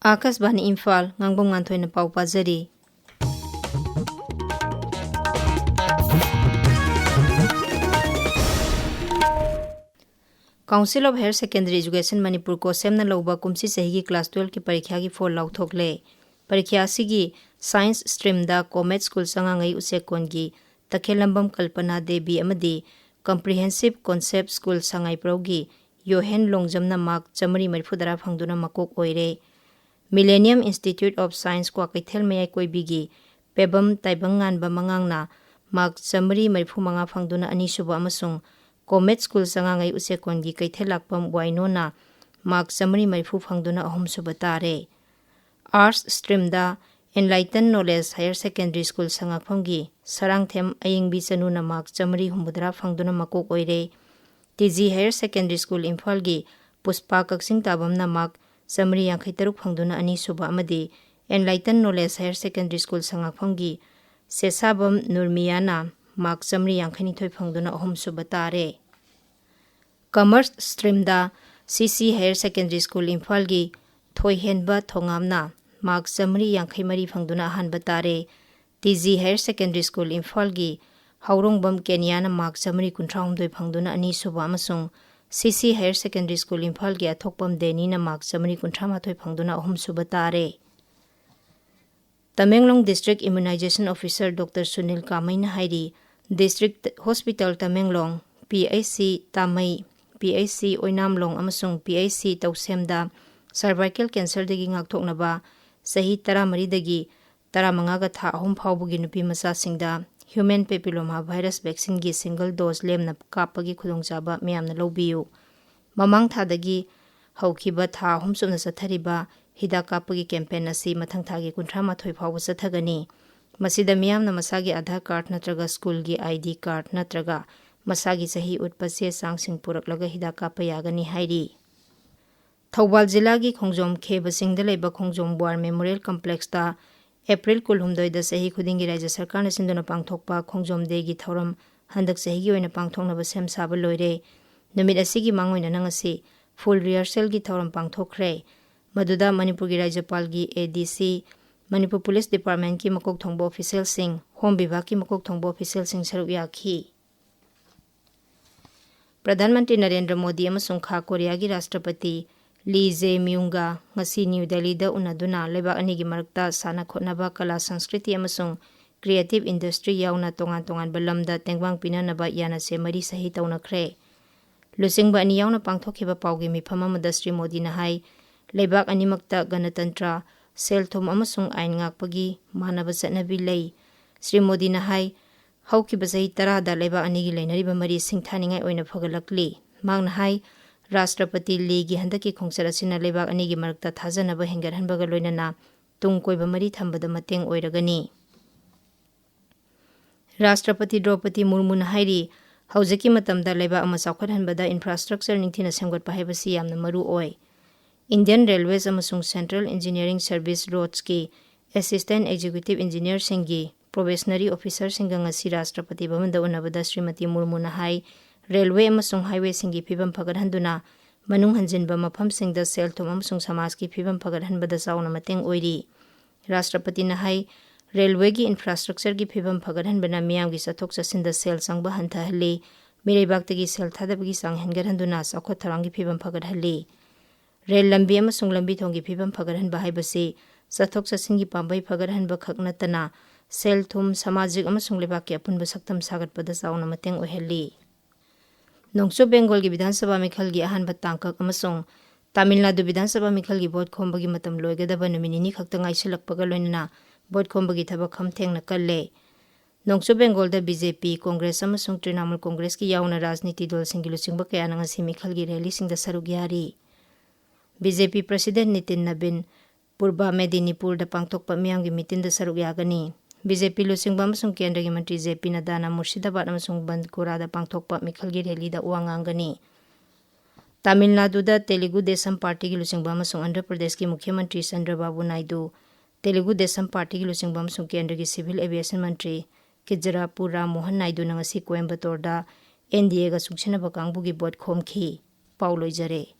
Akasbani Imphal Ngangbam Nganthoi na pau pazari. Council of Higher Secondary Education Manipur ko semna loba kumsi sahi class 12 ki parikha gi fall lauthokle. Parikha sigi science stream da Comet School sangangai usekon gi Khangembam Kalpana Devi amadi comprehensive concept school sangai progi yohen longjamna mark chamari marfudara phangduna makok oire. Millennium Institute of Science kwa kaithel mayai koibigi pebam taibang ngangbam mangangna mark chamari marfu manga phangduna ani suba amasung Comet School sangangai usekon gi kaithelakpam wainona mark chamari marfu phangduna ahum suba tare. Arts stream da Enlightened Knowledge Higher Secondary School sangakpham gi sarangthem ayingbi chanuna mark chamari humbudra phangduna makok oire. TG Higher Secondary School Imphal gi Puspa Kaksing tabamna mark chamari yankhai taruk phangduna ani suba amadi Enlightened Knowledge Higher Secondary School sangakpham gi Sesabam Nurmiyana mark chamari yankhai nithoi phangduna ahum suba tare. Commerce stream da CC Higher Secondary School Imphal gi Thoihenba Thongamna mark chamari yankhai mari phangduna ahanba tare. TG Higher Secondary School Imphal gi Haurongbam Kenyana mark chamari kunthahumdoi phangduna ani suba amasung CC Higher Secondary School Imphal gi athokpam deni na mark chamari kunthamathoi phangduna ahum suba tare. Tamenglong District Immunization Officer Dr. Sunil Kamaina hairi District Hospital Tamenglong PIC Tamai PIC Oinamlong amasung PIC Tausemda cervical cancer dagi ngakthoknaba sahi 13 dagi 15 ga tha ahum phawbugi nupi macha singda human papilloma virus vaccine gi single dose lemna kapagi khudongchaba miyamna lobiyu. Mamang thadagi haukiba tha ahum sumna sathariba hida kapagi campaign asi mathang thagi 38 phawba sathagani. Masida miyamna masagi Aadhaar card natraga school gi ID card natraga masagi sahi utpase sangsing puraklaga hida kapa yagani hairi. Thawbal Jilla gi Khongjom Khebasingda leiba Khongjom War Memorial Complex ta April 12 da sahi khudingi Rajya Sarkar na sinduna pangthokpa Khongjom Day gi thoram handak sahi gi oina pangthoknaba sem saba loire. Numit asigi mangoina nangasi full rehearsal gi thoram pangthokre. Maduda Manipur gi Rajyapal gi ADC Manipur Police Department ki makok thongbo official sing Home Vibhag ki makok thongbo official sing saruk yakhi. Pradhan Mantri Narendra Modi amasung Kha Korea gi Rashtrapati Lee Jae-myungga ngasi New Delhi da unaduna lebak ani gi marakta sana khotnaba kala sanskriti amasung creative industry yauna tongan balamda tengbang pinanaba yana se mari sahi taunakre. Lusingba ani yauna pangthokhiba paugi mifam amada Sri Modi na hai lebak animakta ganatantra selthom amasung ain ngakpagi manaba chatnabi lei. Sri Modi na hai haukiba sahi 10 da lebak ani gi leinariba mari singthaningai oina phagalakli. Mangna hai Rashtrapati Lee gi handaki khongchar asina lebak ani gi marakta thajanaba hengarhanbaga loinana tungkoiba mari thambada mateng oiragani. Rashtrapati Draupadi Murmu na hairi haujaki matamda lebak ama chaukhathanbada infrastructure ningthina semgatpa haibasi yamna maru oi. Indian Railways amasung Central Engineering Service Roads ki Assistant Executive Engineer singi Probationary Officer singa ngasi Rashtrapati Bhavan unabada Srimati Murmu na hai Railway amasung highway singi phibam phagadhanduna manung hanjinba mafam singda selthom amasung samaj ki phibam phagadhanbada chauna mateng oiri. Rashtrapati na hai Railway gi infrastructure gi phibam phagadhanbana miyam gi chathok chasinda sel changba hantahali mireibak-tagi sel thadabagi chang hengarhanduna chakhot tharang gi phibam phagadhali. Rail lambi amasung lambi thong gi phibam phagadhanba haibasi chathok chasin gi pambai phagadhanba khaknatana selthom samajik amasung lebak ki apunba saktam sagatpada chauna mateng oihali. Nongso Bengal gi Vidhan Sabha Mikhal gi ahanba tangkak amasung Tamil Nadu Vidhan Sabha Mikhal gi vote khombagi matam loigadaba numinini khakta ngaisilakpaga loinana vote khombagi thabak khamthengna kalle. Nongso Bengal da BJP Congress amasung Trinamool Congress ki yauna rajniti dol singi luchingba kayana ngasi Mikhal gi rally singda saruk yari. BJP President Nitin Nabin Purba Medinipur da pangthokpa miyam gi mitin da saruk yagani. BJP Lusingba amasung Kendra gi Mantri JP Nadana Murshidabad amasung Bandkura da pangthokpa Mikhal gi rally da uangangani. Tamil Nadu da Telugu Desam Party gi Lusingba amasung Andhra Pradesh ki Mukhya Mantri Chandrababu Naidu Telugu Desam Party gi Lusingba amasung Kendra gi Civil Aviation Mantri Kijrapur Ram Mohan Naidu na ngasi Coimbatore da NDA ga suksinaba kangbu gi vote khomkhi. Pauloi jare.